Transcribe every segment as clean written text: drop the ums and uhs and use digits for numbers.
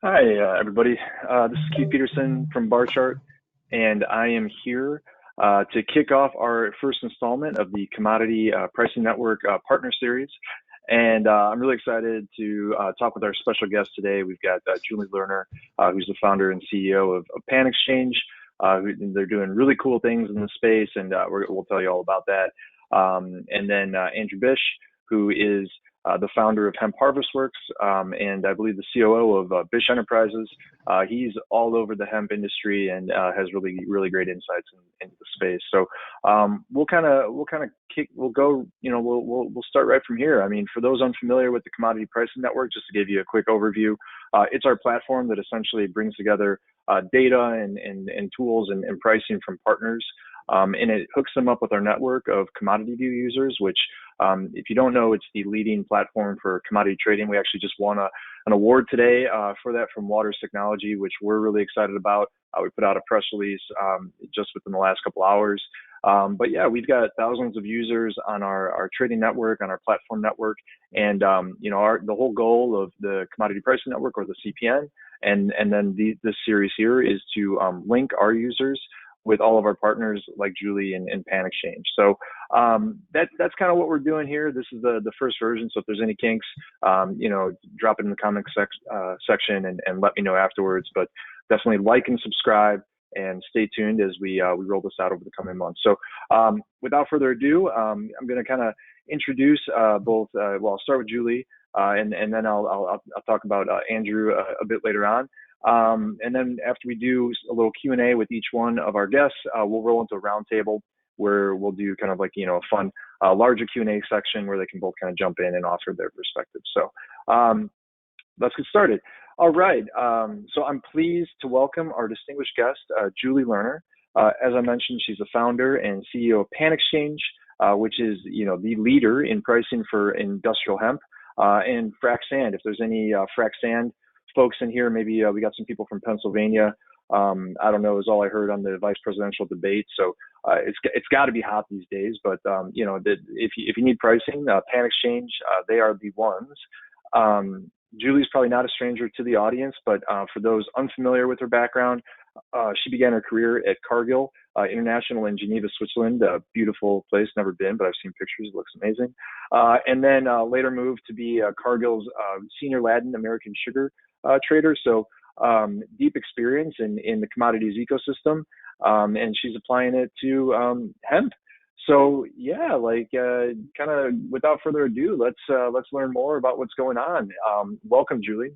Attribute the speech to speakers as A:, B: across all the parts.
A: Hi, everybody. This is Keith Peterson from Bar Chart, and I am here to kick off our first installment of the Commodity Pricing Network Partner Series. And I'm really excited to talk with our special guest today. We've got Julie Lerner, who's the founder and CEO of PanXchange. They're doing really cool things in the space, and we'll tell you all about that. And then Andrew Bish, who is the founder of Hemp Harvest Works, and I believe the COO of Bish Enterprises. He's all over the hemp industry and has really great insights into the space. So we'll start right from here. I mean, for those unfamiliar with the Commodity Pricing Network, just to give you a quick overview, it's our platform that essentially brings together data and tools and pricing from partners. And it hooks them up with our network of Commodity View users, which, if you don't know, it's the leading platform for commodity trading. We actually just won an award today for that from Waters Technology, which we're really excited about. We put out a press release just within the last couple hours. But yeah, we've got thousands of users on our trading network, on our platform network, and the whole goal of the Commodity Pricing Network, or the CPN, and then this series here is to link our users with all of our partners like Julie and PanXchange. So that's kind of what we're doing here. This is the first version. So if there's any kinks, drop it in the comments section and let me know afterwards. But definitely like and subscribe and stay tuned as we roll this out over the coming months. So without further ado, I'm going to kind of introduce both. I'll start with Julie, and then I'll talk about Andrew a bit later on. And then after we do a little Q&A with each one of our guests, we'll roll into a roundtable where we'll do kind of like, a fun, larger Q&A section where they can both kind of jump in and offer their perspective. So let's get started. All right. So I'm pleased to welcome our distinguished guest, Julie Lerner. As I mentioned, she's the founder and CEO of PanXchange, which is, the leader in pricing for industrial hemp and Frac Sand. If there's any Frac Sand folks in here, maybe we got some people from Pennsylvania. I don't know, is all I heard on the vice presidential debate. So it's got to be hot these days. But if you need pricing, PanXchange, they are the ones. Julie's probably not a stranger to the audience, but for those unfamiliar with her background, she began her career at Cargill International in Geneva, Switzerland. A beautiful place, never been, but I've seen pictures. It looks amazing. And then later moved to be Cargill's senior Latin American sugar trader. So deep experience in the commodities ecosystem, and she's applying it to hemp. So yeah, kind of without further ado, let's learn more about what's going on. Welcome, Julie.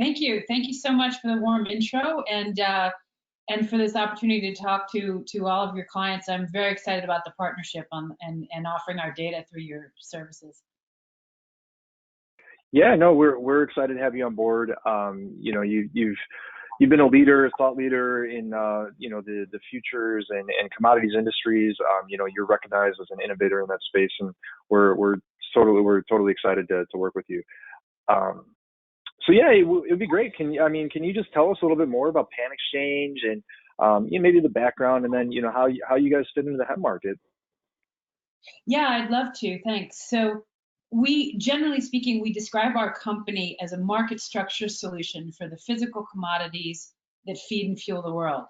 B: Thank you so much for the warm intro and for this opportunity to talk to all of your clients. I'm very excited about the partnership and offering our data through your services.
A: Yeah, no, we're excited to have you on board. You've been a leader, thought leader in the futures and commodities industries. You're recognized as an innovator in that space, and we're totally excited to work with you. So yeah, it'd be great. Can you just tell us a little bit more about PanXchange and maybe the background, and then how you guys fit into the hemp market?
B: Yeah, I'd love to. Thanks. So generally speaking, we describe our company as a market structure solution for the physical commodities that feed and fuel the world.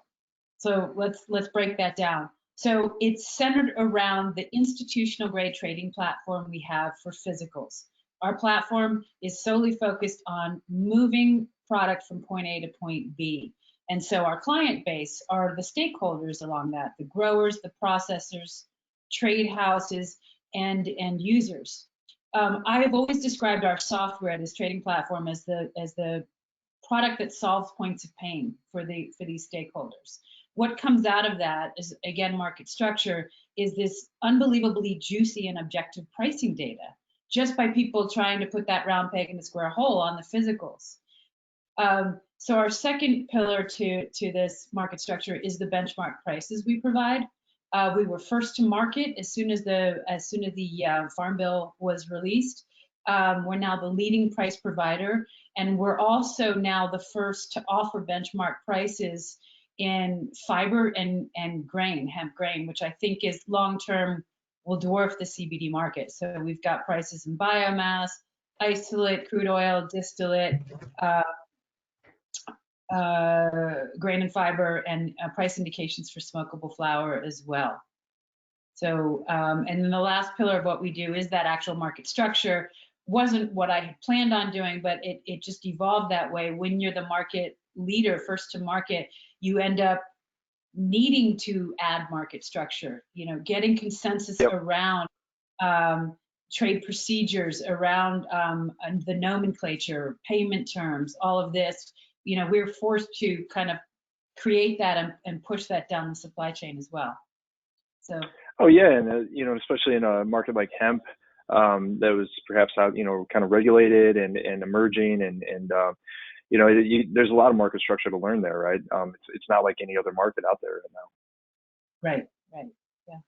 B: So let's break that down. So it's centered around the institutional grade trading platform we have for physicals. Our platform is solely focused on moving product from point A to point B. And so our client base are the stakeholders along that, the growers, the processors, trade houses, and end users. I have always described our software, this trading platform, as the product that solves points of pain for these stakeholders. What comes out of that is, again, market structure, is this unbelievably juicy and objective pricing data, just by people trying to put that round peg in the square hole on the physicals. So our second pillar to this market structure is the benchmark prices we provide. We were first to market as soon as the Farm Bill was released. We're now the leading price provider, and we're also now the first to offer benchmark prices in fiber and grain, hemp grain, which I think is long-term will dwarf the CBD market. So we've got prices in biomass, isolate, crude oil, distillate, uh, grain and fiber, and price indications for smokable flour as well. So, and then the last pillar of what we do is that actual market structure. Wasn't what I had planned on doing, but it just evolved that way. When you're the market leader, first to market, you end up needing to add market structure, getting consensus
A: Yep.
B: around trade procedures, around the nomenclature, payment terms, all of this. We're forced to kind of create that and push that down the supply chain as well. So.
A: Oh yeah, and especially in a market like hemp, that was perhaps out, kind of regulated and emerging, and there's a lot of market structure to learn there, right? It's not like any other market out there right now.
B: Right, right, yeah.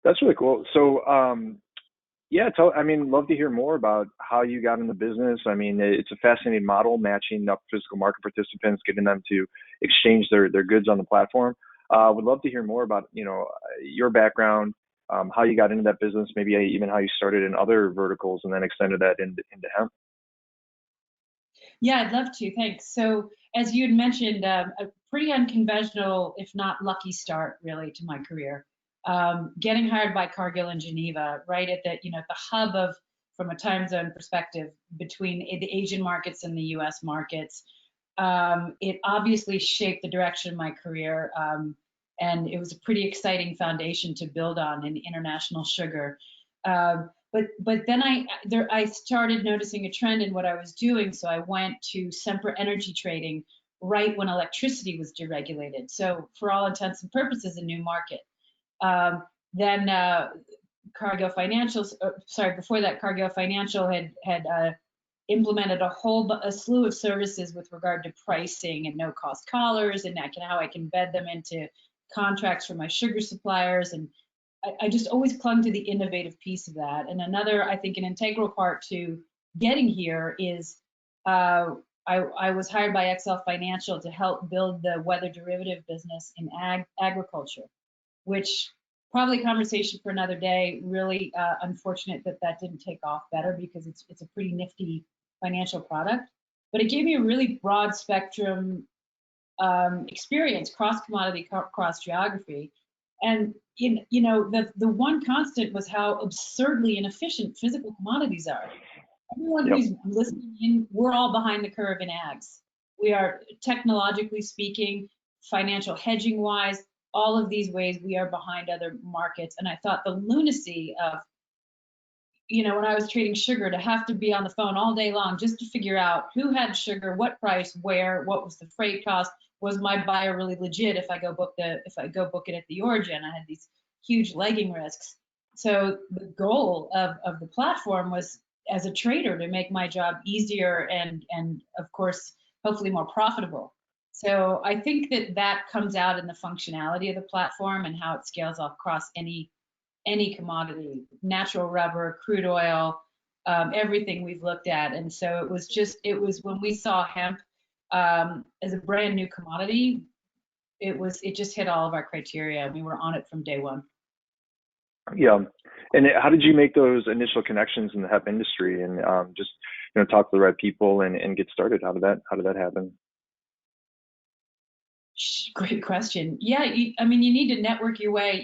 A: That's really cool. So, yeah, love to hear more about how you got in the business. I mean, it's a fascinating model, matching up physical market participants, getting them to exchange their goods on the platform. Would love to hear more about, your background, how you got into that business, maybe even how you started in other verticals and then extended that into hemp.
B: Yeah, I'd love to. Thanks. So, as you had mentioned, a pretty unconventional, if not lucky start, really, to my career. Getting hired by Cargill in Geneva, right at the hub of, from a time zone perspective, between the Asian markets and the U.S. markets. It obviously shaped the direction of my career, and it was a pretty exciting foundation to build on in international sugar. But then I started noticing a trend in what I was doing, so I went to Sempra Energy Trading right when electricity was deregulated. So for all intents and purposes, a new market. Then Cargill Financial, before that, Cargill Financial had implemented a slew of services with regard to pricing and no-cost collars, and how I can embed them into contracts for my sugar suppliers. And I just always clung to the innovative piece of that. And another, I think, an integral part to getting here is I was hired by XL Financial to help build the weather derivative business in agriculture, which probably a conversation for another day. Really unfortunate that didn't take off better, because it's a pretty nifty financial product. But it gave me a really broad spectrum experience, cross commodity, cross geography. And the one constant was how absurdly inefficient physical commodities are. Everyone
A: Yep.
B: who's listening in, we're all behind the curve in ags. We are, technologically speaking, financial hedging wise, all of these ways we are behind other markets. And I thought the lunacy of, when I was trading sugar, to have to be on the phone all day long just to figure out who had sugar, what price, where, what was the freight cost, was my buyer really legit if I go book it at the origin. I had these huge legging risks. So the goal of the platform was, as a trader, to make my job easier and of course hopefully more profitable. So I think that comes out in the functionality of the platform and how it scales across any commodity, natural rubber, crude oil, everything we've looked at. And so it was when we saw hemp as a brand new commodity, it just hit all of our criteria. We were on it from day one.
A: Yeah. And how did you make those initial connections in the hemp industry, and just talk to the right people and get started? How did that happen?
B: Great question. Yeah, you need to network your way.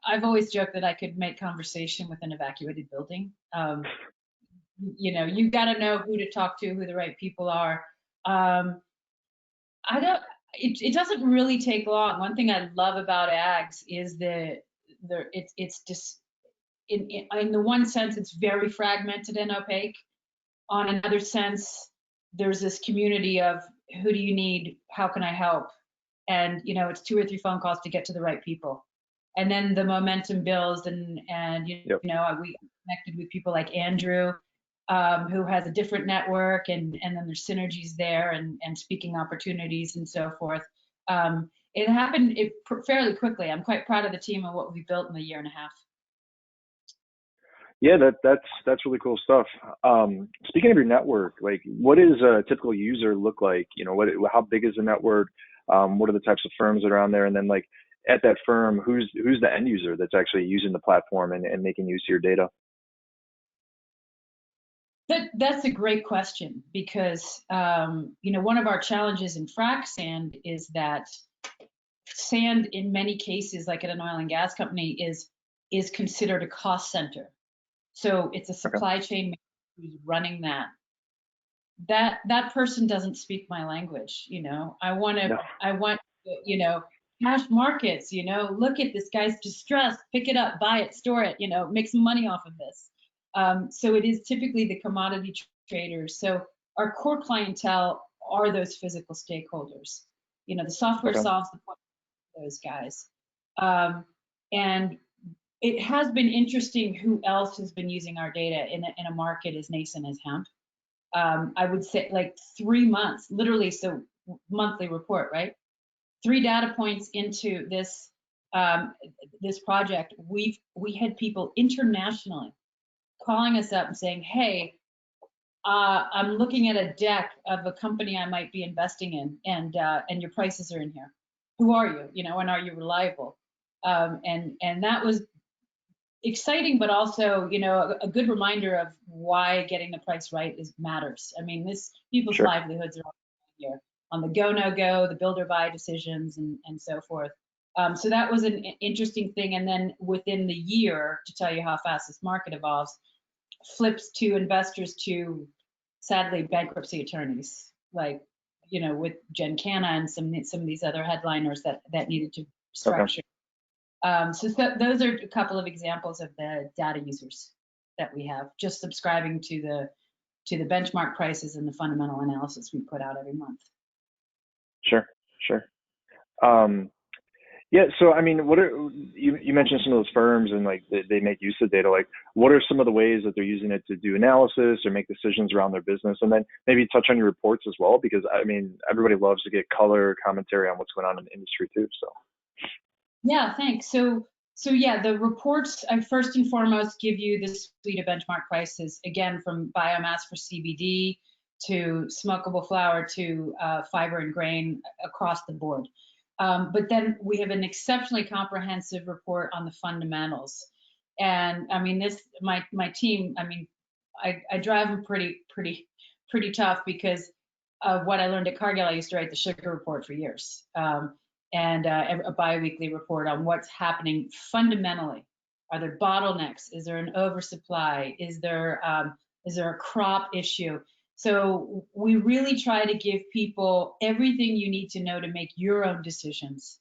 B: I've always joked that I could make conversation with an evacuated building. You got to know who to talk to, who the right people are. It doesn't really take long. One thing I love about ags is it's just in the one sense, it's very fragmented and opaque. On another sense, there's this community of who do you need? How can I help? And it's 2 or 3 phone calls to get to the right people, and then the momentum builds. And
A: Yep.
B: we connected with people like Andrew, who has a different network, and then there's synergies there, and speaking opportunities and so forth. It happened fairly quickly. I'm quite proud of the team and what we built in a year and a half.
A: Yeah, that's really cool stuff. Speaking of your network, like, what does a typical user look like? How big is the network? What are the types of firms that are on there? And then, like, at that firm, who's the end user that's actually using the platform and making use of your data?
B: That's a great question because one of our challenges in frac sand is that sand, in many cases, like at an oil and gas company, is considered a cost center. So it's a
A: Okay.
B: supply chain who's running that. That person doesn't speak my language. I want
A: No.
B: cash markets. Look at this guy's distressed. Pick it up, buy it, store it. Make some money off of this. So it is typically the commodity traders. So our core clientele are those physical stakeholders. The software
A: Okay.
B: solves the point for those guys. And it has been interesting who else has been using our data in a market as nascent as hemp. I would say like 3 months, literally, so monthly report, right? 3 data points into this this project, we had people internationally calling us up and saying, "Hey, I'm looking at a deck of a company I might be investing in, and your prices are in here. Who are you? And are you reliable?" And that was exciting, but also, a good reminder of why getting the price right matters. I mean, people's
A: Sure.
B: livelihoods are here on the go, no go, the build or buy decisions, and so forth. So that was an interesting thing. And then within the year, to tell you how fast this market evolves, flips to investors to, sadly, bankruptcy attorneys, like, with Jen Canna and some of these other headliners that needed to
A: Okay.
B: structure. So those are a couple of examples of the data users that we have, just subscribing to the benchmark prices and the fundamental analysis we put out every month.
A: Sure. Sure. Yeah. So, I mean, what are you mentioned some of those firms and like they make use of data. Like, what are some of the ways that they're using it to do analysis or make decisions around their business? And then maybe touch on your reports as well, because I mean, everybody loves to get color commentary on what's going on in the industry too. So.
B: Yeah, thanks. So yeah, the reports, I first and foremost give you this suite of benchmark prices, again, from biomass for CBD to smokable flower to fiber and grain across the board. But then we have an exceptionally comprehensive report on the fundamentals. And I mean, my team, I mean, I drive them pretty tough because of what I learned at Cargill. I used to write the sugar report for years. And a biweekly report on what's happening fundamentally. Are there bottlenecks? Is there an oversupply? Is there a crop issue? So we really try to give people everything you need to know to make your own decisions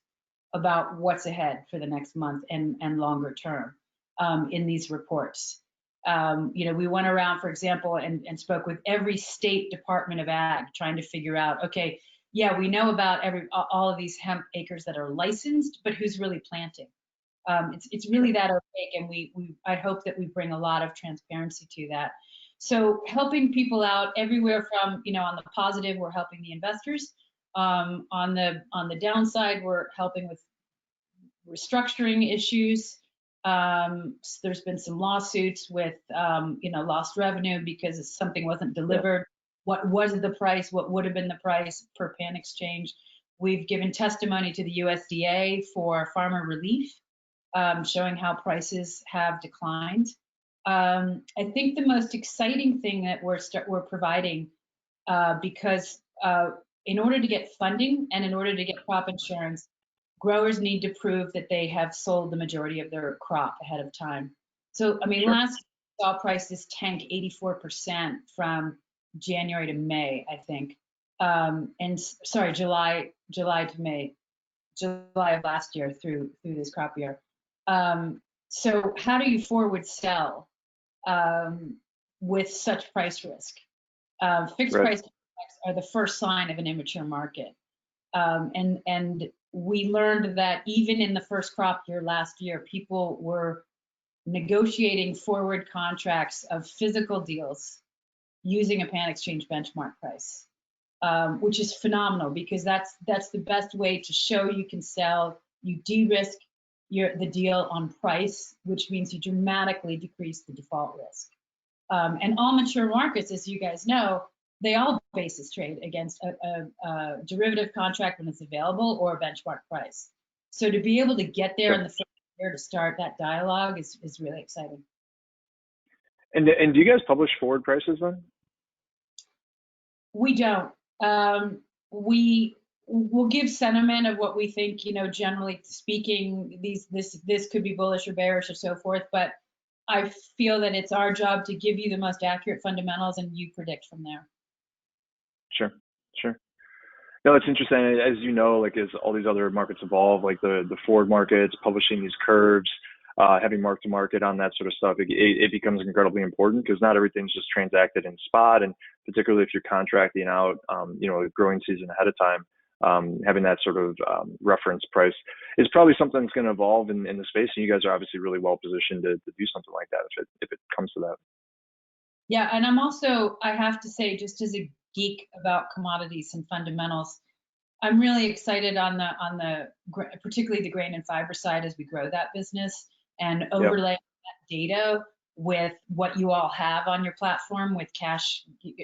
B: about what's ahead for the next month and longer term in these reports. We went around, for example, and spoke with every state Department of Ag, trying to figure out, okay, yeah, we know about all of these hemp acres that are licensed, but who's really planting? It's really that opaque, and I hope that we bring a lot of transparency to that. So helping people out everywhere from, on the positive, we're helping the investors. On the downside, we're helping with restructuring issues. There's been some lawsuits with, lost revenue because something wasn't delivered. What was the price? What would have been the price per PanXchange? We've given testimony to the USDA for farmer relief, showing how prices have declined. I think the most exciting thing that we're providing, because in order to get funding and in order to get crop insurance, growers need to prove that they have sold the majority of their crop ahead of time. So, I mean,
A: Sure.
B: last saw prices tank 84% from January to May, I think. And sorry, July to May, July of last year through this crop year. So how do you forward sell with such price risk? Fixed
A: Right.
B: price contracts are the first sign of an immature market. And we learned that even in the first crop year last year, people were negotiating forward contracts of physical deals using a PanXchange benchmark price, which is phenomenal because that's the best way to show you can sell. You de-risk the deal on price, which means you dramatically decrease the default risk. And all mature markets, as you guys know, they all basis trade against a derivative contract when it's available or a benchmark price. So to be able to get there in the first year to start that dialogue is really exciting.
A: And do you guys publish forward prices then?
B: We don't. We will give sentiment of what we think, generally speaking, this could be bullish or bearish or so forth, but I feel that it's our job to give you the most accurate fundamentals and you predict from there.
A: Sure, sure. No, it's interesting. As you know, like as all these other markets evolve, like the forward markets, publishing these curves, having mark to market on that sort of stuff, it becomes incredibly important because not everything's just transacted in spot, and particularly if you're contracting out, a growing season ahead of time, having that sort of reference price is probably something that's going to evolve in the space, and you guys are obviously really well positioned to do something like that if it comes to that.
B: Yeah, and I'm also, I have to say, just as a geek about commodities and fundamentals, I'm really excited on the particularly the grain and fiber side as we grow that business and overlay that data with what you all have on your platform with cash,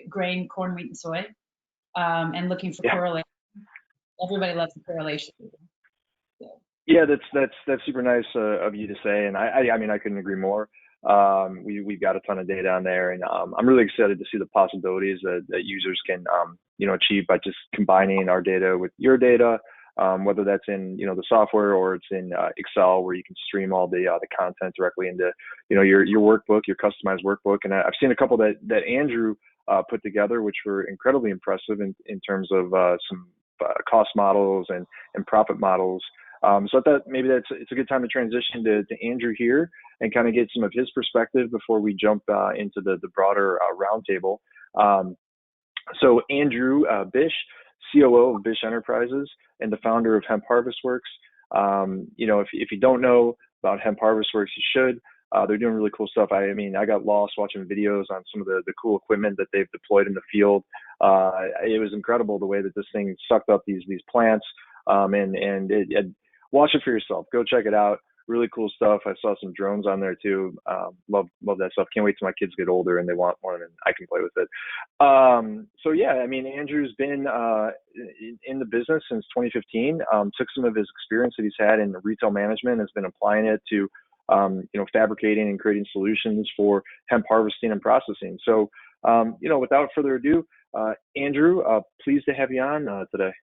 B: grain, corn, wheat, and soy, and looking for correlation. Everybody loves the correlation. So.
A: Yeah, that's super nice of you to say, and I mean I couldn't agree more. We've got a ton of data on there, and I'm really excited to see the possibilities that users can achieve by just combining our data with your data, whether that's in the software or it's in Excel, where you can stream all the content directly into your workbook, your customized workbook. And I've seen a couple that Andrew put together, which were incredibly impressive in terms of some cost models and profit models. So I thought maybe it's a good time to transition to Andrew here and kind of get some of his perspective before we jump into the broader roundtable. So Andrew Bish, COO of Bish Enterprises and the founder of Hemp Harvest Works. If you don't know about Hemp Harvest Works, you should. They're doing really cool stuff. I mean, I got lost watching videos on some of the cool equipment that they've deployed in the field. It was incredible the way that this thing sucked up these plants. Watch it for yourself. Go check it out. Really cool stuff. I saw some drones on there too. Love that stuff. Can't wait till my kids get older and they want one and I can play with it. So yeah, I mean, Andrew's been in the business since 2015. Took some of his experience that he's had in retail management, has been applying it to fabricating and creating solutions for hemp harvesting and processing. So without further ado, Andrew, pleased to have you on today.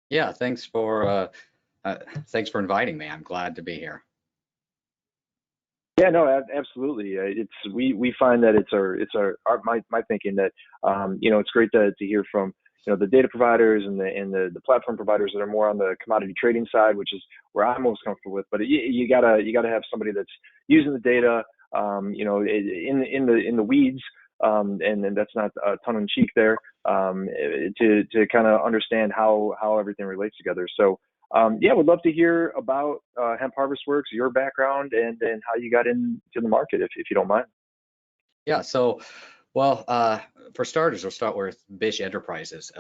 C: Yeah, thanks for inviting me. I'm glad to be here.
A: Yeah, no, absolutely. We find that it's my thinking that it's great to hear from the data providers and the platform providers that are more on the commodity trading side, which is where I'm most comfortable with. But you gotta have somebody that's using the data, in the weeds, and that's not tongue in cheek there, to kind of understand how everything relates together. So. Would love to hear about Hemp Harvest Works, your background, and how you got into the market, if you don't mind.
C: Yeah, so, well, for starters, we'll start with Bish Enterprises.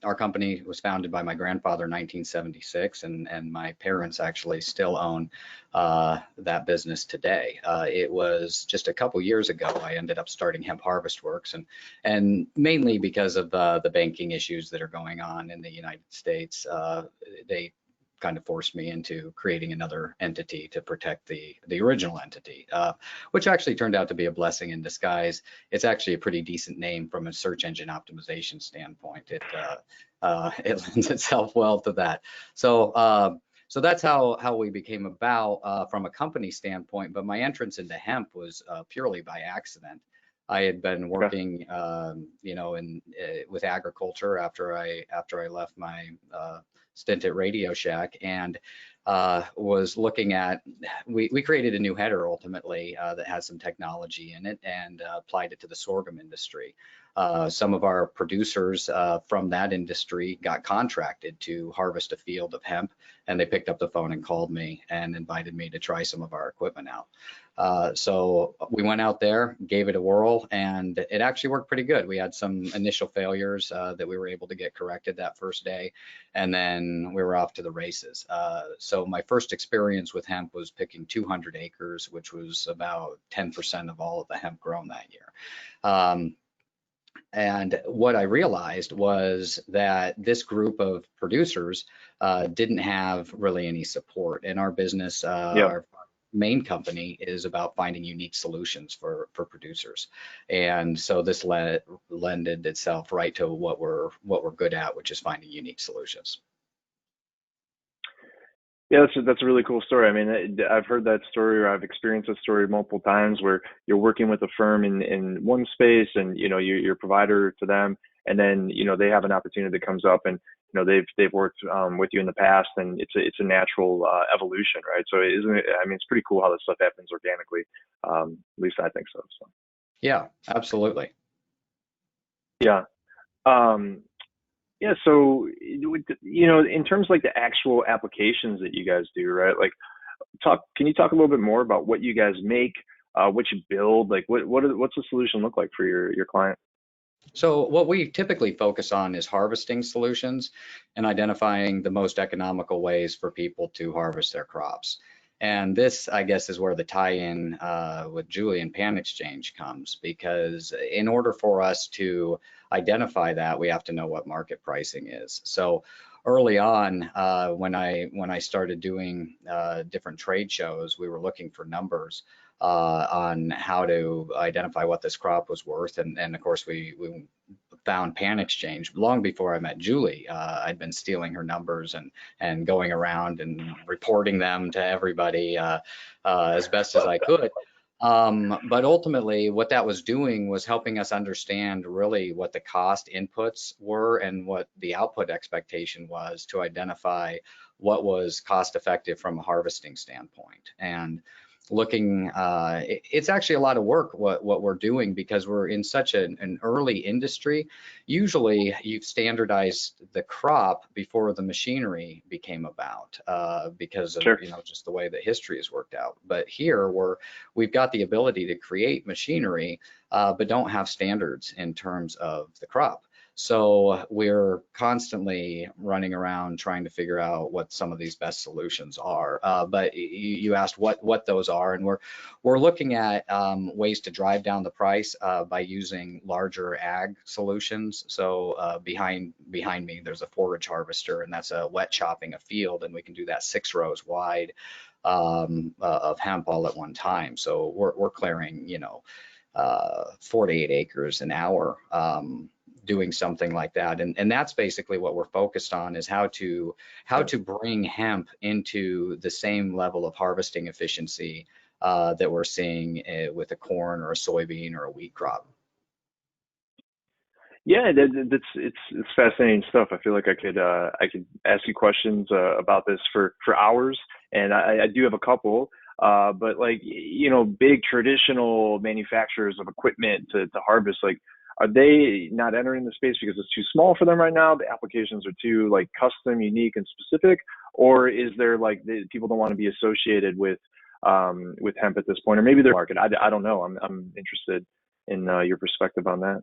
C: Our company was founded by my grandfather in 1976, and my parents actually still own that business today. It was just a couple years ago I ended up starting Hemp Harvest Works, and mainly because of the banking issues that are going on in the United States. They kind of forced me into creating another entity to protect the original entity, which actually turned out to be a blessing in disguise. It's actually a pretty decent name from a search engine optimization standpoint. It lends itself well to that. So that's how we became about from a company standpoint. But my entrance into hemp was purely by accident. I had been working, with agriculture after I left my stint at Radio Shack, and was looking at, we created a new header ultimately that has some technology in it, and applied it to the sorghum industry. Some of our producers from that industry got contracted to harvest a field of hemp, and they picked up the phone and called me and invited me to try some of our equipment out. So we went out there, gave it a whirl, and it actually worked pretty good. We had some initial failures that we were able to get corrected that first day, and then we were off to the races. So my first experience with hemp was picking 200 acres, which was about 10% of all of the hemp grown that year. And what I realized was that this group of producers didn't have really any support. In our business, our main company is about finding unique solutions for for producers. And so this lended itself right to what we're good at, which is finding unique solutions.
A: Yeah, that's a really cool story. I mean, I've heard that story, or I've experienced that story multiple times, where you're working with a firm in one space, and you're a provider to them, and then they have an opportunity that comes up, and they've worked with you in the past, and it's a natural evolution, right? So isn't it? I mean, it's pretty cool how this stuff happens organically. At least I think so.
C: Yeah, absolutely.
A: Yeah. Um, Yeah, so in terms of like the actual applications that you guys do, right? Like, can you talk a little bit more about what you guys make, what you build, like what's the solution look like for your client?
C: So what we typically focus on is harvesting solutions and identifying the most economical ways for people to harvest their crops. And this, I guess, is where the tie-in with Julie and PanXchange comes, because in order for us to identify that, we have to know what market pricing is. So early on, when I started doing different trade shows, we were looking for numbers on how to identify what this crop was worth, and of course we found PanXchange long before I met Julie. I'd been stealing her numbers and going around and reporting them to everybody as best as I could. But ultimately, what that was doing was helping us understand really what the cost inputs were and what the output expectation was to identify what was cost effective from a harvesting standpoint. And looking, it's actually a lot of work what we're doing, because we're in such an early industry. Usually you've standardized the crop before the machinery became about, because of
A: Sure.
C: just the way that history has worked out. But here we've got the ability to create machinery, but don't have standards in terms of the crop. So we're constantly running around trying to figure out what some of these best solutions are. But you asked what those are, and we're looking at ways to drive down the price by using larger ag solutions. So behind me, there's a forage harvester, and that's a wet chopping a field, and we can do that 6 rows wide of hemp all at one time. So we're clearing 48 acres an hour. Doing something like that, and that's basically what we're focused on, is how to bring hemp into the same level of harvesting efficiency that we're seeing with a corn or a soybean or a wheat crop.
A: Yeah, it's fascinating stuff. I feel like I could ask you questions about this for hours, and I do have a couple. But like big traditional manufacturers of equipment to harvest, like, are they not entering the space because it's too small for them right now? The applications are too like custom, unique, and specific, or is there like people don't want to be associated with hemp at this point, or maybe their market? I don't know. I'm interested in your perspective on that.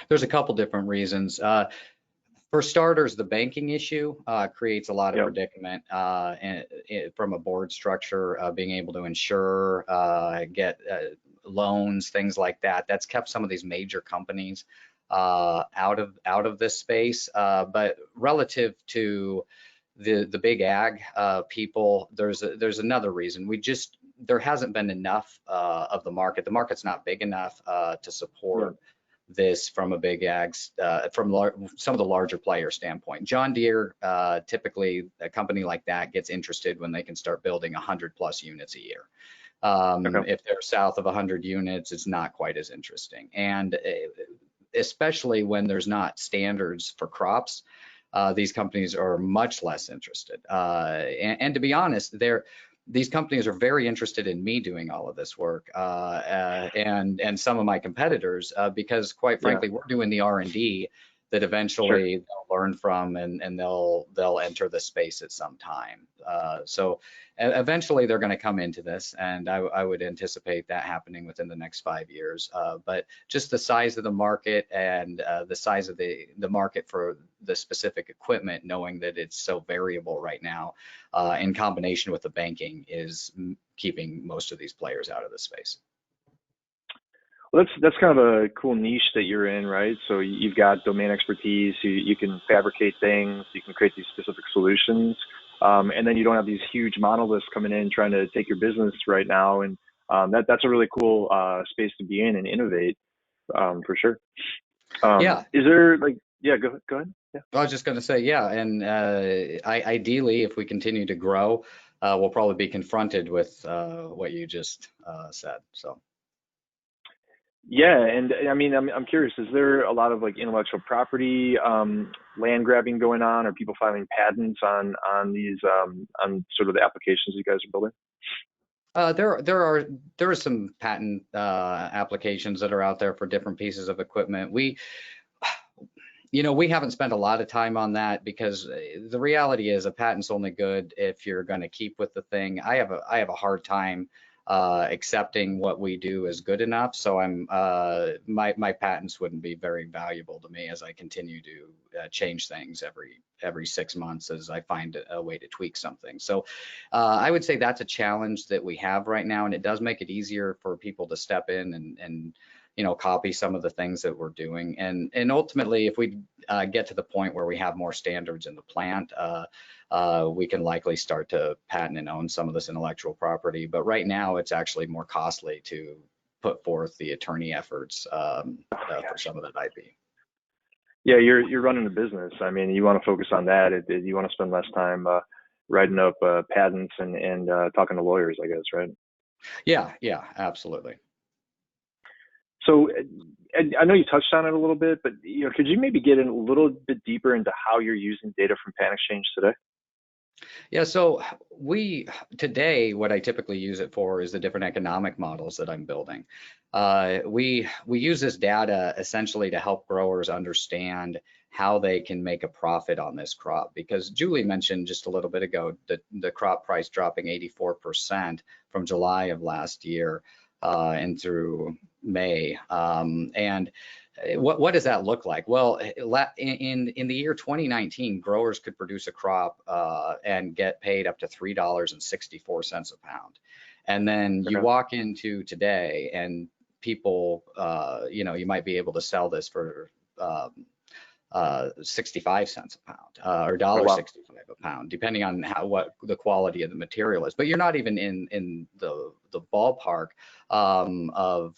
C: There's a couple different reasons. For starters, the banking issue creates a lot of predicament from a board structure, being able to insure, get loans, things like that. That's kept some of these major companies out of this space. But relative to the big ag people, there's another reason. There hasn't been enough of the market. The market's not big enough to support this from a big ags, from some of the larger player standpoint. John Deere, typically a company like that gets interested when they can start building 100+ units a year. If they're south of 100 units, it's not quite as interesting. And especially when there's not standards for crops, these companies are much less interested. And to be honest, these companies are very interested in me doing all of this work, and some of my competitors, because quite frankly, we're doing the R&D that eventually they'll learn from, and they'll enter the space at some time. So eventually they're going to come into this, and I would anticipate that happening within the next 5 years. But just the size of the market and the size of the market for the specific equipment, knowing that it's so variable right now, in combination with the banking, is keeping most of these players out of the space.
A: Well, that's kind of a cool niche that you're in, right? So you've got domain expertise, you can fabricate things, you can create these specific solutions, and then you don't have these huge monoliths coming in trying to take your business right now. And That's a really cool space to be in and innovate, for sure.
C: Yeah.
A: Is there like, yeah, go ahead. Yeah.
C: I was just going to say, yeah, and ideally, if we continue to grow, we'll probably be confronted with what you just said. So.
A: Yeah, and I mean, I'm curious. Is there a lot of like intellectual property, land grabbing going on, or people filing patents on these on sort of the applications you guys are building?
C: There are some patent applications that are out there for different pieces of equipment. We haven't spent a lot of time on that because the reality is a patent's only good if you're going to keep with the thing. I have a hard time accepting what we do is good enough. So my patents wouldn't be very valuable to me as I continue to change things every 6 months as I find a way to tweak something. So I would say that's a challenge that we have right now, and it does make it easier for people to step in and copy some of the things that we're doing. And ultimately, if we get to the point where we have more standards in the plant, we can likely start to patent and own some of this intellectual property. But right now, it's actually more costly to put forth the attorney efforts for some of that IP.
A: Yeah, you're running a business. I mean, you want to focus on that. You want to spend less time writing up patents and talking to lawyers, I guess, right?
C: Yeah, absolutely.
A: So I know you touched on it a little bit, but could you maybe get in a little bit deeper into how you're using data from PanXchange today?
C: Yeah, so today, what I typically use it for is the different economic models that I'm building. We use this data essentially to help growers understand how they can make a profit on this crop, because Julie mentioned just a little bit ago that the crop price dropping 84% from July of last year and through May. And what does that look like? Well, in the year 2019, growers could produce a crop and get paid up to $3.64 a pound. And then you walk into today and people, you might be able to sell this for 65 cents a pound or $1.65 a pound, depending on what the quality of the material is. But you're not even in the ballpark of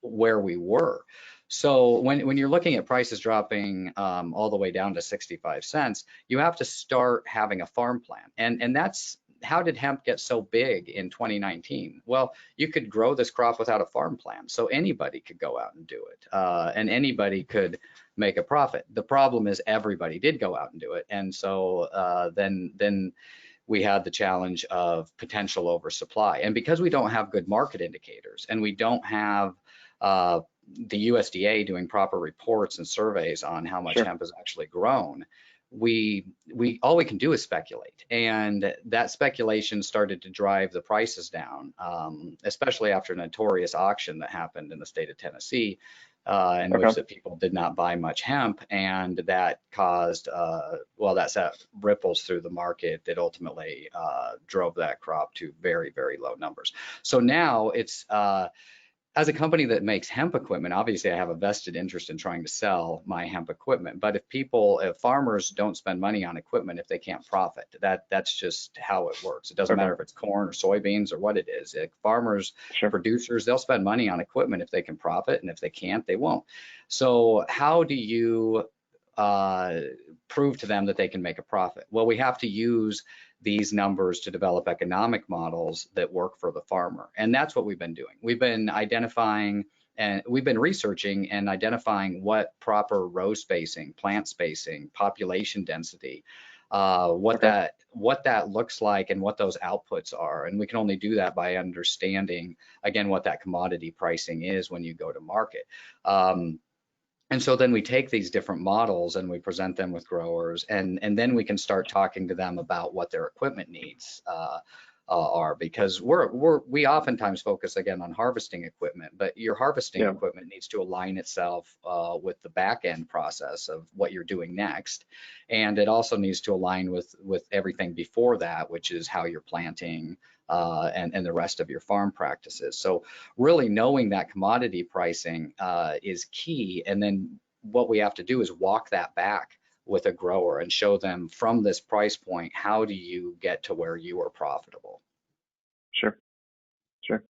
C: where we were. So when you're looking at prices dropping all the way down to 65 cents, you have to start having a farm plan. And that's how did hemp get so big in 2019? Well, you could grow this crop without a farm plan. So anybody could go out and do it. And anybody could make a profit. The problem is everybody did go out and do it. And so then we had the challenge of potential oversupply. And because we don't have good market indicators and we don't have the USDA doing proper reports and surveys on how much hemp is actually grown, all we can do is speculate, and that speculation started to drive the prices down, especially after a notorious auction that happened in the state of Tennessee, in which the people did not buy much hemp, and that caused that set ripples through the market that ultimately drove that crop to very, very low numbers. So now it's as a company that makes hemp equipment, obviously I have a vested interest in trying to sell my hemp equipment. But if farmers don't spend money on equipment, if they can't profit, that's just how it works. It doesn't matter if it's corn or soybeans or what it is. Farmers, producers, they'll spend money on equipment if they can profit, and if they can't, they won't. So how do you prove to them that they can make a profit? Well, we have to use these numbers to develop economic models that work for the farmer. And that's what we've been doing. We've been identifying and we've been researching and identifying what proper row spacing, plant spacing, population density, what that looks like and what those outputs are. And we can only do that by understanding, again, what that commodity pricing is when you go to market. And so then we take these different models and we present them with growers, and then we can start talking to them about what their equipment needs are, because we oftentimes focus again on harvesting equipment, but your harvesting equipment needs to align itself with the back end process of what you're doing next, and it also needs to align with everything before that, which is how you're planting and the rest of your farm practices. So really knowing that commodity pricing is key, and then what we have to do is walk that back with a grower and show them from this price point, how do you get to where you are profitable?
A: Sure.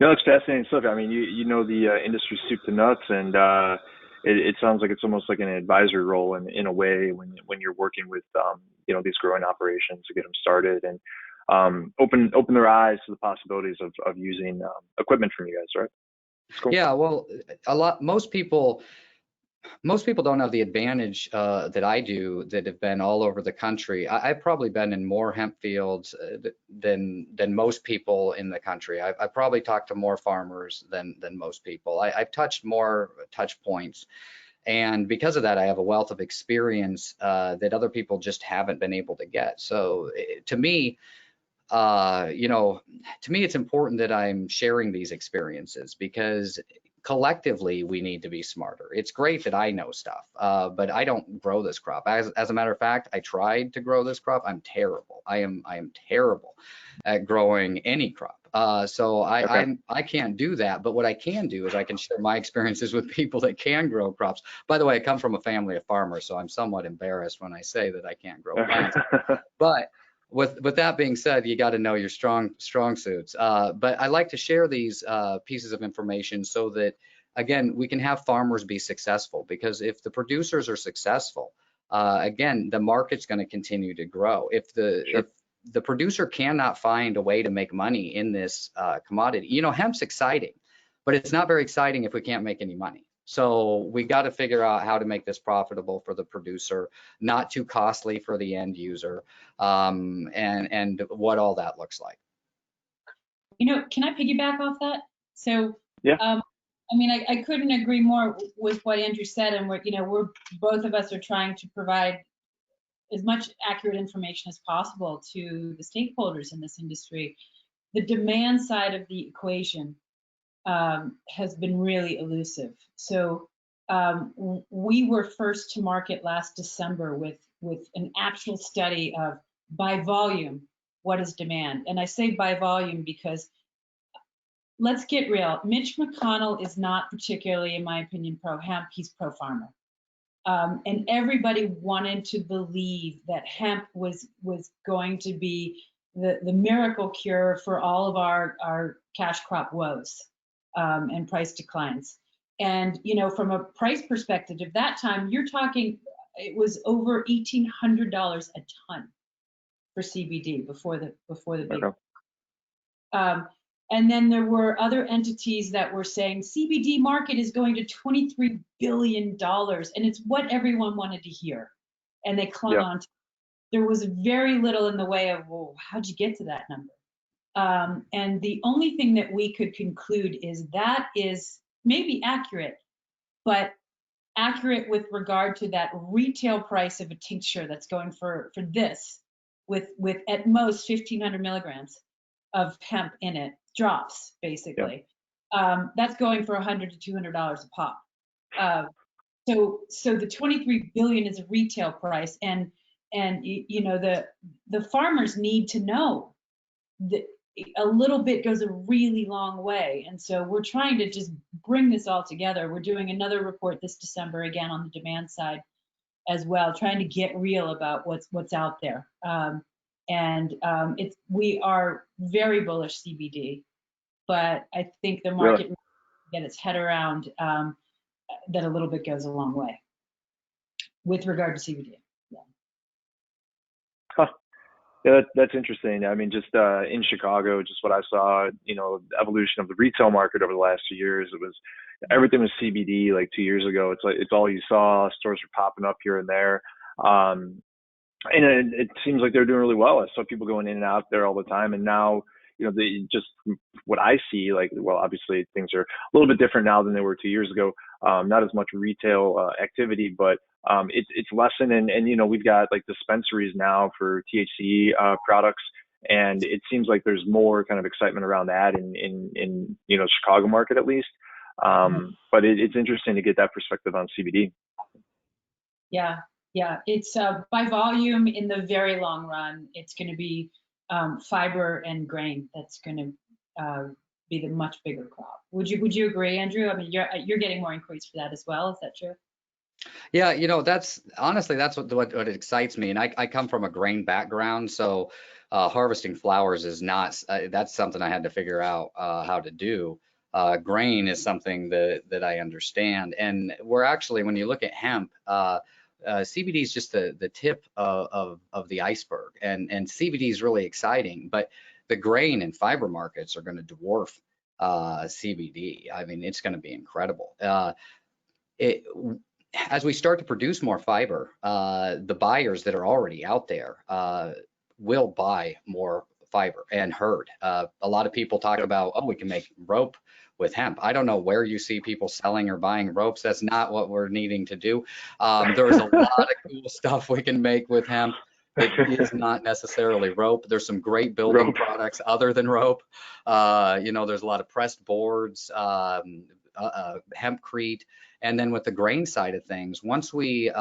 A: No, it's fascinating stuff. I mean, you know the industry soup to nuts, and it sounds like it's almost like an advisory role in a way when you're working with these growing operations to get them started and open their eyes to the possibilities of using equipment from you guys, right? It's cool.
C: Yeah, well, most people don't have the advantage that I do, that have been all over the country. I've probably been in more hemp fields than most people in the country. I've probably talked to more farmers than most people. I've touched more touch points. And because of that, I have a wealth of experience that other people just haven't been able to get. So to me, it's important that I'm sharing these experiences, because collectively we need to be smarter. It's great that I know stuff, but I don't grow this crop. As a matter of fact, I tried to grow this crop. I'm terrible. I am terrible at growing any crop. So I can't do that. But what I can do is I can share my experiences with people that can grow crops. By the way, I come from a family of farmers, so I'm somewhat embarrassed when I say that I can't grow plants. But with that being said, you got to know your strong suits. But I like to share these pieces of information so that, again, we can have farmers be successful, because if the producers are successful, again, the market's going to continue to grow. If the producer cannot find a way to make money in this commodity, hemp's exciting, but it's not very exciting if we can't make any money. So we got to figure out how to make this profitable for the producer, not too costly for the end user, and what all that looks like.
B: Can I piggyback off that? So,
A: yeah.
B: I couldn't agree more with what Andrew said, and we're both of us are trying to provide as much accurate information as possible to the stakeholders in this industry. The demand side of the equation has been really elusive. So we were first to market last December with an actual study of, by volume, what is demand. And I say by volume because, let's get real, Mitch McConnell is not particularly, in my opinion, pro-hemp, he's pro-farmer. And everybody wanted to believe that hemp was going to be the miracle cure for all of our cash crop woes. And price declines. And, from a price perspective, at that time, you're talking, it was over $1,800 a ton for CBD before the big.
A: Okay.
B: And then there were other entities that were saying CBD market is going to $23 billion, and it's what everyone wanted to hear. And they clung on to it. There was very little in the way of, well, how'd you get to that number? And the only thing that we could conclude is that is maybe accurate, but accurate with regard to that retail price of a tincture that's going for this with at most 1,500 milligrams of hemp in it, drops basically. That's going for $100 to $200 a pop. So the 23 billion is a retail price, and the farmers need to know that a little bit goes a really long way. And so we're trying to just bring this all together. We're doing another report this December, again, on the demand side as well, trying to get real about what's out there. We are very bullish CBD, but I think the market needs to get its head around that a little bit goes a long way with regard to CBD.
A: Yeah, that's interesting. I mean, just in Chicago, just what I saw, the evolution of the retail market over the last 2 years, everything was CBD like 2 years ago. It's all you saw. Stores were popping up here and there. And it seems like they're doing really well. I saw people going in and out there all the time. And now, just what I see, obviously things are a little bit different now than they were 2 years ago. Not as much retail activity, but it's lessened, and we've got like dispensaries now for THC products, and it seems like there's more kind of excitement around that in Chicago market at least. But it's interesting to get that perspective on CBD. Yeah,
B: it's by volume in the very long run, it's going to be fiber and grain that's going to be the much bigger crop. Would you agree, Andrew? I mean, you're getting more inquiries for that as well. Is that true?
C: Yeah, that's honestly, that's what excites me. And I come from a grain background. So harvesting flowers is not, that's something I had to figure out how to do. Grain is something that I understand. And we're actually, when you look at hemp, CBD is just the tip of the iceberg, and CBD is really exciting, but the grain and fiber markets are going to dwarf CBD. I mean, it's going to be incredible. As we start to produce more fiber, the buyers that are already out there will buy more fiber and herd. A lot of people talk about, oh, we can make rope with hemp. I don't know where you see people selling or buying ropes. That's not what we're needing to do. There's a lot of cool stuff we can make with hemp. It is not necessarily rope. There's some great building products other than rope. You know, there's a lot of pressed boards, hempcrete. And then with the grain side of things, once we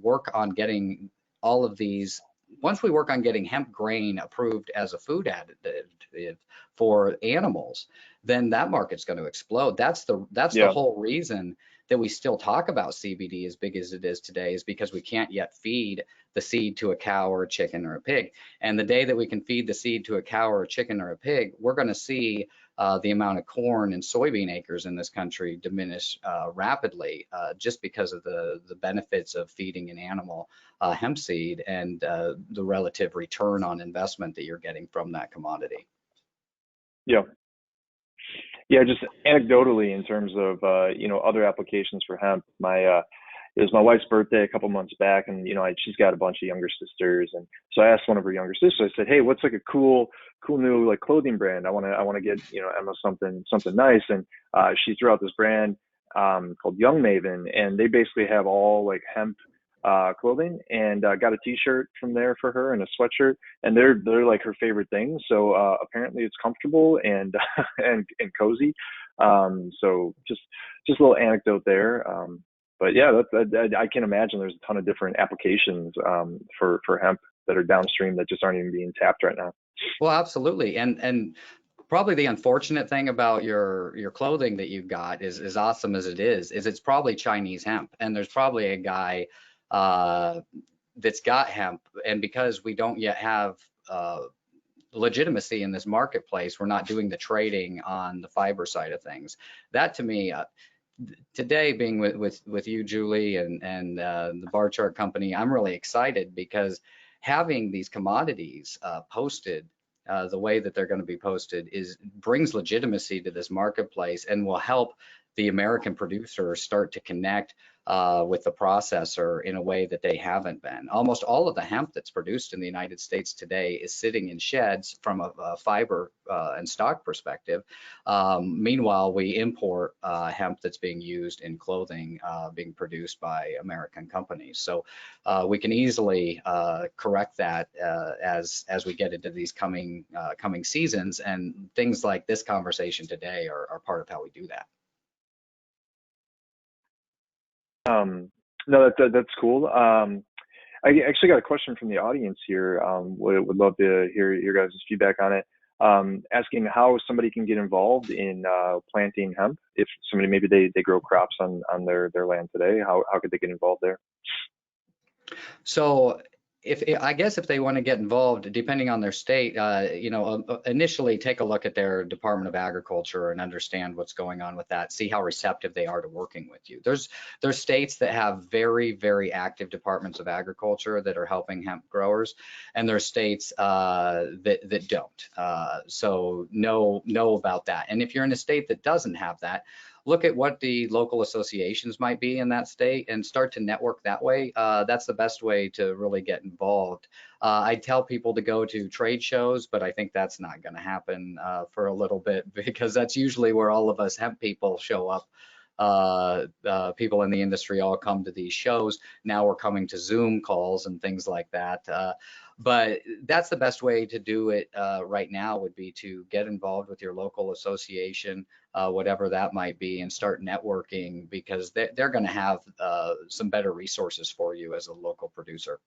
C: work on getting all of these, once we work on getting hemp grain approved as a food additive for animals, then that market's going to explode. That's the whole reason that we still talk about CBD as big as it is today, is because we can't yet feed the seed to a cow or a chicken or a pig. And the day that we can feed the seed to a cow or a chicken or a pig, we're going to see the amount of corn and soybean acres in this country diminish rapidly, just because of the benefits of feeding an animal hemp seed and the relative return on investment that you're getting from that commodity.
A: Yeah, just anecdotally in terms of you know, other applications for hemp. It was my wife's birthday a couple months back, and you know, she's got a bunch of younger sisters, and so I asked one of her younger sisters. I said, "Hey, what's like a cool new like clothing brand? I want to get, you know, Emma something nice." And she threw out this brand called Young Maven, and they basically have all like hemp clothing, and got a T-shirt from there for her and a sweatshirt, and they're like her favorite things. So apparently it's comfortable and and cozy. So just a little anecdote there. But yeah, I can imagine there's a ton of different applications for hemp that are downstream that just aren't even being tapped right now.
C: Well, absolutely, and probably the unfortunate thing about your clothing that you've got is, as awesome as it is it's probably Chinese hemp, and there's probably a guy that's got hemp, and because we don't yet have legitimacy in this marketplace, we're not doing the trading on the fiber side of things. That to me, today being with you, Julie, and the bar chart company, I'm really excited because having these commodities posted the way that they're going to be posted brings legitimacy to this marketplace and will help the American producers start to connect with the processor in a way that they haven't been. Almost all of the hemp that's produced in the United States today is sitting in sheds from a fiber and stock perspective. Meanwhile, we import hemp that's being used in clothing being produced by American companies. So we can easily correct that as we get into these coming seasons, and things like this conversation today are part of how we do that.
A: No, that's cool. I actually got a question from the audience here. Would love to hear your guys' feedback on it. Asking how somebody can get involved in planting hemp. If somebody, maybe they grow crops on their land today, how could they get involved there?
C: So I guess if they want to get involved, depending on their state, you know, initially take a look at their Department of Agriculture and understand what's going on with that. See how receptive they are to working with you. There's states that have very, very active departments of agriculture that are helping hemp growers, and there's states that don't. So know about that. And if you're in a state that doesn't have that, look at what the local associations might be in that state and start to network that way. That's the best way to really get involved. I tell people to go to trade shows, but I think that's not going to happen for a little bit, because that's usually where all of us hemp people show up. People in the industry all come to these shows. Now we're coming to Zoom calls and things like that. But that's the best way to do it right now, would be to get involved with your local association, whatever that might be, and start networking, because they're going to have some better resources for you as a local producer.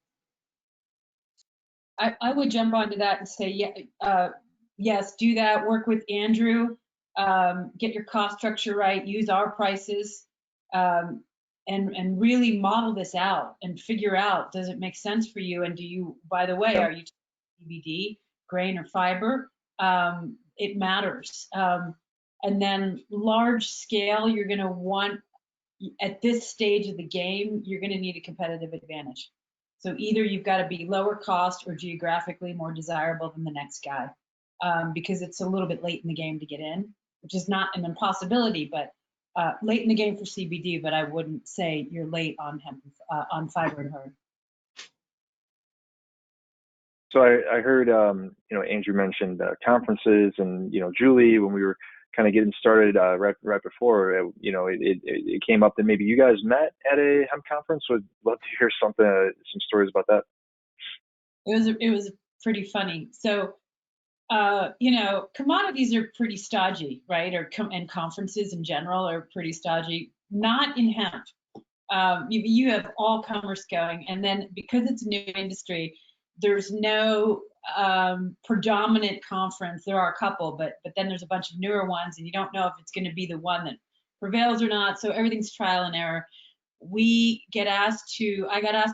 B: I would jump onto that and say, yes, do that. Work with Andrew, get your cost structure right, use our prices, and really model this out and figure out, does it make sense for you? And do you, by the way, are you CBD? grain or fiber, it matters. And then large scale, you're going to want, at this stage of the game, you're going to need a competitive advantage. So either you've got to be lower cost or geographically more desirable than the next guy, because it's a little bit late in the game to get in, which is not an impossibility, but late in the game for CBD, but I wouldn't say you're late on hemp, on fiber and herd.
A: So I heard, Andrew mentioned conferences, and, Julie, when we were kind of getting started right before, it came up that maybe you guys met at a hemp conference. Would love to hear some stories about that.
B: It was pretty funny. So, commodities are pretty stodgy, right? And conferences in general are pretty stodgy. Not in hemp. You have all comers going, and then because it's a new industry, there's no predominant conference. There are a couple, but then there's a bunch of newer ones, and you don't know if it's going to be the one that prevails or not. So everything's trial and error. I got asked to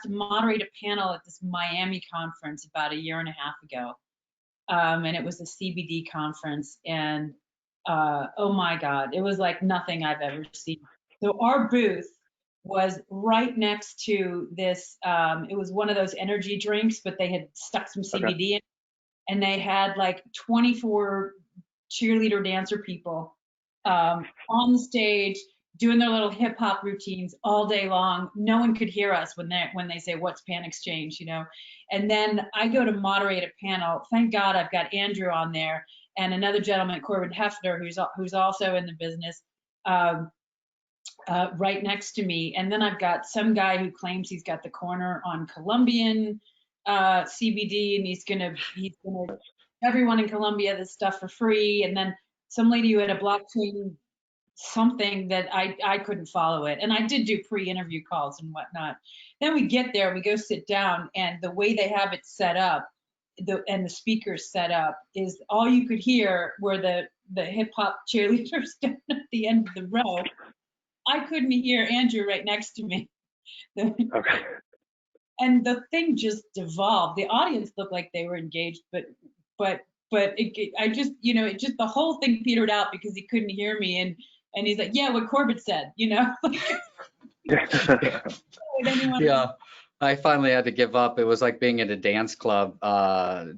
B: moderate a panel at this Miami conference about a year and a half ago, and it was a CBD conference, and oh my God, it was like nothing I've ever seen. So our booth was right next to this, it was one of those energy drinks, but they had stuck some CBD in, and they had like 24 cheerleader dancer people on the stage doing their little hip hop routines all day long. No one could hear us when they say, "What's PanXchange?" And then I go to moderate a panel. Thank God I've got Andrew on there and another gentleman, Corbin Hefner, who's also in the business. Right next to me, and then I've got some guy who claims he's got the corner on Colombian CBD, and he's gonna everyone in Colombia this stuff for free, and then some lady who had a blockchain something that I couldn't follow it, and I did do pre-interview calls and whatnot. Then we get there, we go sit down, and the way they have it set up, and the speakers set up, is all you could hear were the hip hop cheerleaders down at the end of the row. I couldn't hear Andrew right next to me.
A: Okay.
B: And the thing just devolved. The audience looked like they were engaged, but the whole thing petered out because he couldn't hear me, and he's like, "Yeah, what Corbett said,"
C: Yeah, I finally had to give up. It was like being at a dance club,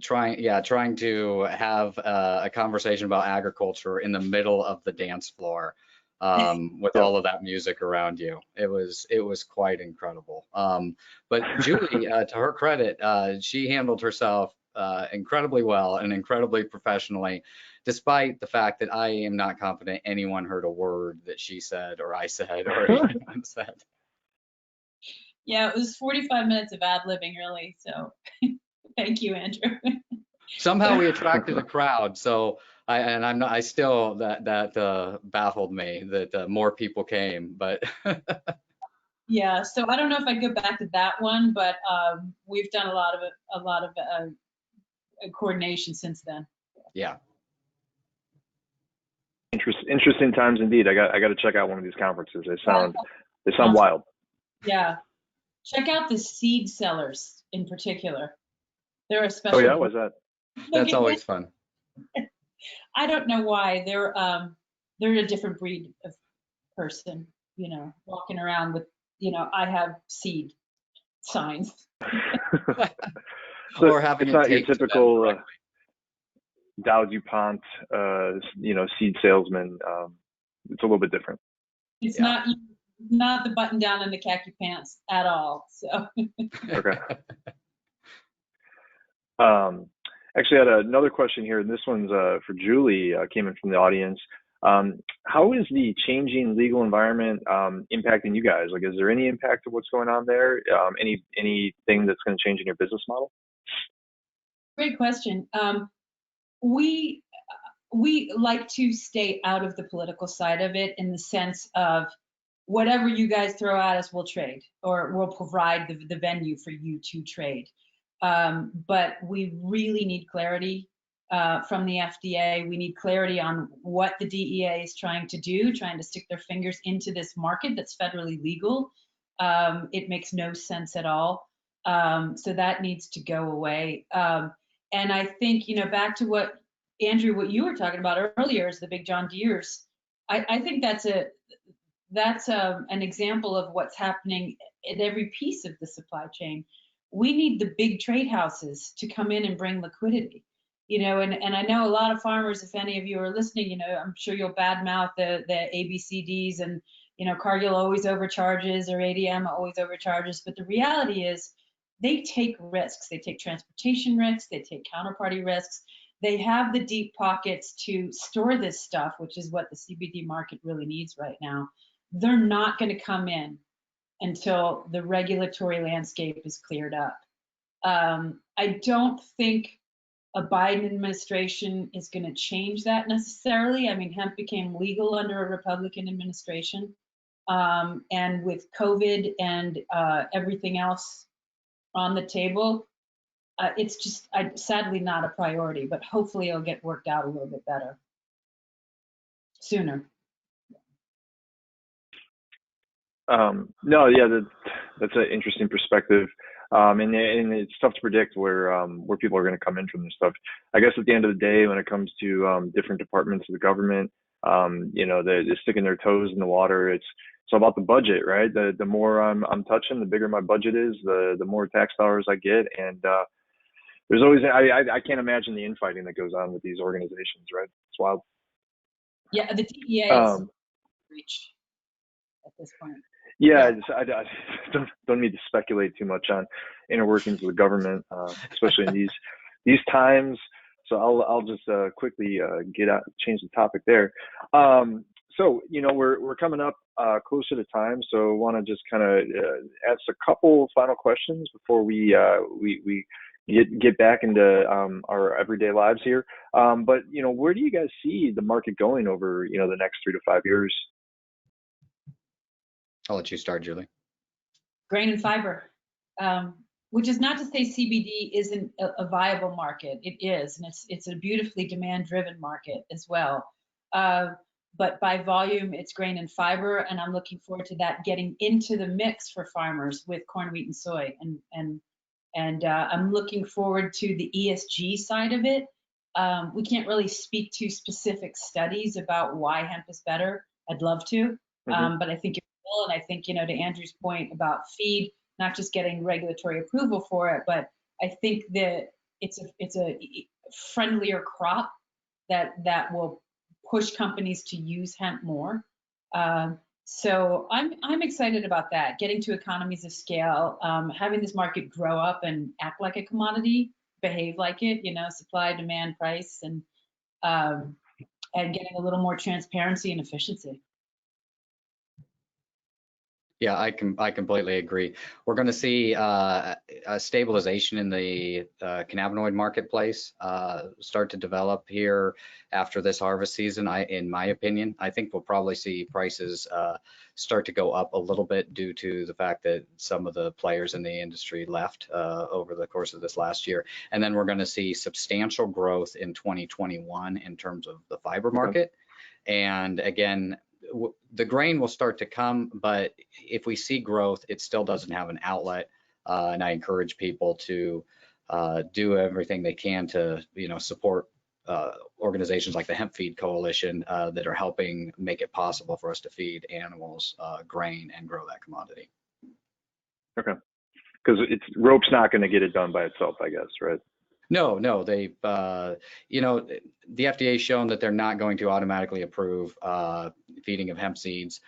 C: trying to have a conversation about agriculture in the middle of the dance floor. With all of that music around you. It was quite incredible. But Julie, to her credit, she handled herself incredibly well and incredibly professionally, despite the fact that I am not confident anyone heard a word that she said or I said or anyone said.
B: Yeah, it was 45 minutes of ad-libbing, really. So thank you, Andrew.
C: Somehow we attracted a crowd. So that baffled me that more people came, but
B: yeah. So I don't know if I'd go back to that one, but we've done a lot of coordination since then.
C: Yeah.
A: Interesting times indeed. I got to check out one of these conferences. They sound wild.
B: Yeah. Check out the seed sellers in particular. They're a special.
A: Oh yeah, what's that?
C: That's always fun.
B: I don't know why. They're a different breed of person, walking around with, I have seed signs.
A: So
C: or having
A: it's not your typical Dow DuPont, seed salesman. It's a little bit different.
B: It's not the button down in the khaki pants at all. So.
A: Okay. Actually, I had another question here, and this one's for Julie, came in from the audience. How is the changing legal environment impacting you guys? Like, is there any impact of what's going on there? Anything that's going to change in your business model?
B: Great question. We like to stay out of the political side of it, in the sense of whatever you guys throw at us, we'll trade, or we'll provide the venue for you to trade. But we really need clarity from the FDA. We need clarity on what the DEA is trying to do, trying to stick their fingers into this market that's federally legal. It makes no sense at all. So that needs to go away. And I think, back to what, Andrew, what you were talking about earlier is the big John Deere's. I think that's an example of what's happening at every piece of the supply chain. We need the big trade houses to come in and bring liquidity, and I know a lot of farmers, if any of you are listening, I'm sure you'll badmouth the ABCDs and, Cargill always overcharges or ADM always overcharges. But the reality is they take risks. They take transportation risks. They take counterparty risks. They have the deep pockets to store this stuff, which is what the CBD market really needs right now. They're not going to come in until the regulatory landscape is cleared up. I don't think a Biden administration is going to change that necessarily. I mean, hemp became legal under a Republican administration. And with COVID and everything else on the table, it's just sadly not a priority, but hopefully it'll get worked out a little bit better sooner.
A: No, yeah, that's an interesting perspective. And it's tough to predict where people are going to come in from this stuff. I guess at the end of the day, when it comes to different departments of the government, they're sticking their toes in the water. It's about the budget, right? The more I'm touching, the bigger my budget is, the more tax dollars I get. And there's always, I can't imagine the infighting that goes on with these organizations, right? It's wild.
B: Yeah, the DEA is reach at this point.
A: Yeah, I don't need to speculate too much on inner workings of the government, especially in these times. So I'll just quickly change the topic there. So we're coming up closer to time, so I want to just kind of ask a couple final questions before we get back into our everyday lives here. But where do you guys see the market going over the next 3 to 5 years?
C: I'll let you start, Julie.
B: Grain and fiber, which is not to say CBD isn't a viable market. It is, and it's a beautifully demand-driven market as well. But by volume, it's grain and fiber, and I'm looking forward to that getting into the mix for farmers with corn, wheat, and soy. And I'm looking forward to the ESG side of it. We can't really speak to specific studies about why hemp is better. I'd love to, but I think and I think, to Andrew's point about feed, not just getting regulatory approval for it, but I think that it's a friendlier crop that will push companies to use hemp more. So I'm excited about that, getting to economies of scale, having this market grow up and act like a commodity, behave like it, supply, demand, price, and getting a little more transparency and efficiency.
C: Yeah, I completely agree. We're going to see a stabilization in the cannabinoid marketplace start to develop here after this harvest season. In my opinion, I think we'll probably see prices start to go up a little bit due to the fact that some of the players in the industry left over the course of this last year. And then we're going to see substantial growth in 2021 in terms of the fiber market. And again, the grain will start to come, but if we see growth, it still doesn't have an outlet. And I encourage people to do everything they can to, support organizations like the Hemp Feed Coalition that are helping make it possible for us to feed animals grain and grow that commodity.
A: Okay, because rope's not going to get it done by itself, I guess, right?
C: No, they, the FDA has shown that they're not going to automatically approve feeding of hemp seeds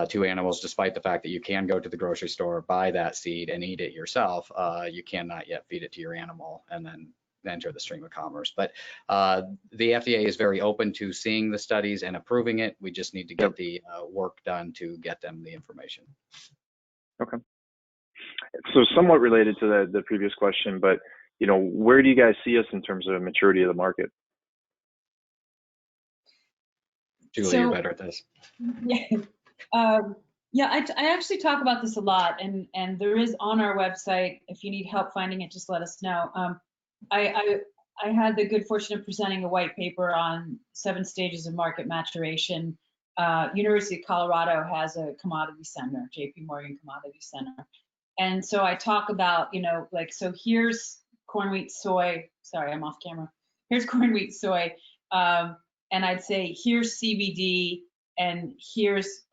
C: to animals, despite the fact that you can go to the grocery store, buy that seed and eat it yourself. You cannot yet feed it to your animal and then enter the stream of commerce. But the FDA is very open to seeing the studies and approving it. We just need to get the work done to get them the information.
A: Okay. So somewhat related to the previous question, but where do you guys see us in terms of maturity of the market?
C: Julie, you're better at this.
B: Yeah, I actually talk about this a lot, and there is on our website. If you need help finding it, just let us know. I had the good fortune of presenting a white paper on 7 stages of market maturation. University of Colorado has a commodity center, JP Morgan Commodity Center. And so I talk about, so here's corn, wheat, soy. Sorry, I'm off camera. Here's corn, wheat, soy. And I'd say here's CBD and here's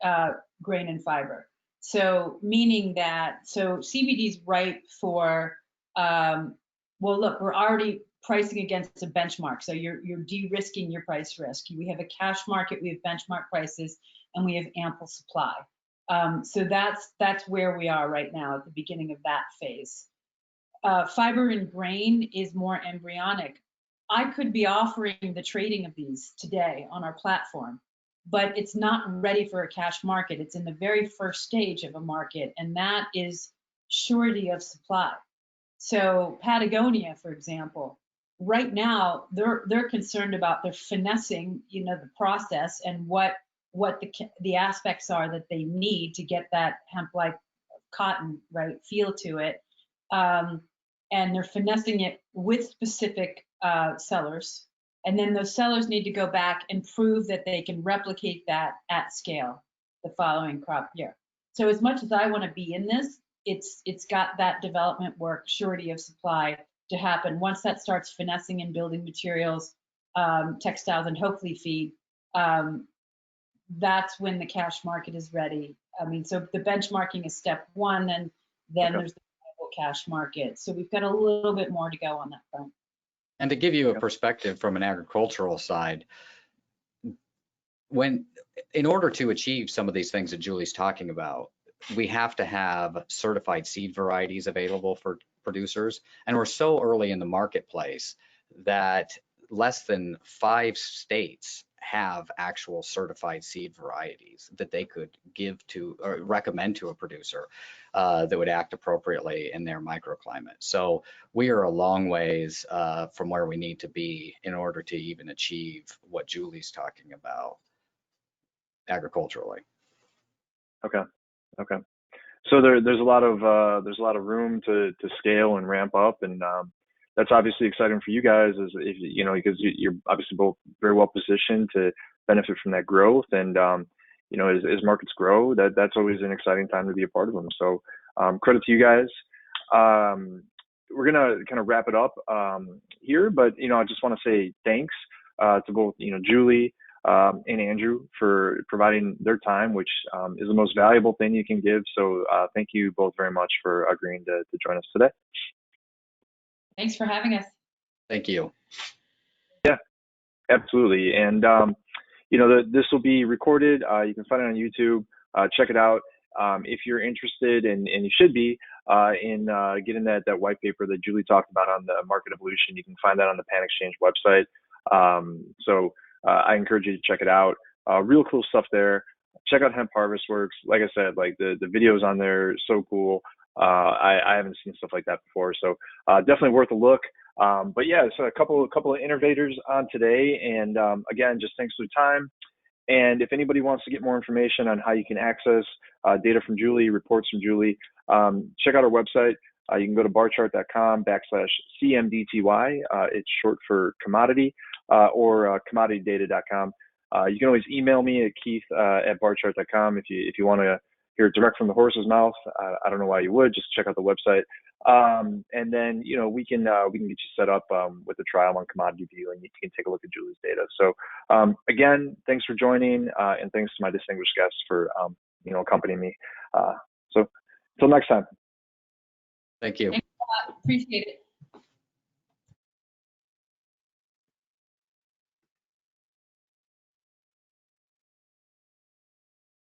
B: grain and fiber. So meaning that, so CBD is ripe for, well, look, we're already pricing against a benchmark. So you're de-risking your price risk. We have a cash market, we have benchmark prices, and we have ample supply. So that's where we are right now at the beginning of that phase. Fiber and grain is more embryonic. I could be offering the trading of these today on our platform, but it's not ready for a cash market. It's in the very first stage of a market, and that is surety of supply. So Patagonia, for example, right now they're concerned about, they're finessing, the process and what the aspects are that they need to get that hemp-like cotton, right, feel to it. And they're finessing it with specific sellers. And then those sellers need to go back and prove that they can replicate that at scale the following crop year. So as much as I want to be in this, it's got that development work, surety of supply to happen. Once that starts finessing in building materials, textiles, and hopefully feed, that's when the cash market is ready. I mean, so the benchmarking is step one, and then
A: Okay.
B: there's the cash market. So we've got a little bit more to go on that front.
C: And to give you a perspective from an agricultural side, in order to achieve some of these things that Julie's talking about, we have to have certified seed varieties available for producers. And we're so early in the marketplace that less than 5 states have actual certified seed varieties that they could give to or recommend to a producer that would act appropriately in their microclimate. So we are a long ways from where we need to be in order to even achieve what Julie's talking about agriculturally.
A: Okay. So there's a lot of room to scale and ramp up, and that's obviously exciting for you guys, because you're obviously both very well positioned to benefit from that growth, and as markets grow, that's always an exciting time to be a part of them. So credit to you guys. We're gonna kind of wrap it up here, but I just want to say thanks to both Julie and Andrew for providing their time, which is the most valuable thing you can give. So thank you both very much for agreeing to join us today.
B: Thanks for having us.
C: Thank you.
A: Yeah, absolutely. And this will be recorded. You can find it on YouTube. Check it out. If you're interested, and you should be, in getting that white paper that Julie talked about on the market evolution, you can find that on the PanXchange website. I encourage you to check it out. Real cool stuff there. Check out Hemp Harvest Works. Like I said, like the videos on there are so cool. I haven't seen stuff like that before, so definitely worth a look. But yeah, so a couple of innovators on today, and again, just thanks for the time. And if anybody wants to get more information on how you can access data from Julie, reports from Julie, check out our website. You can go to barchart.com/CMDTY. It's short for commodity, or commoditydata.com. You can always email me at keith@barchart.com if you want to hear it direct from the horse's mouth. I don't know why you would. Just check out the website, and then we can get you set up with a trial on Commodity View, and you can take a look at Julie's data. So again, thanks for joining, and thanks to my distinguished guests for accompanying me. So until next time.
C: Thank you.
B: Thanks a lot. Appreciate it.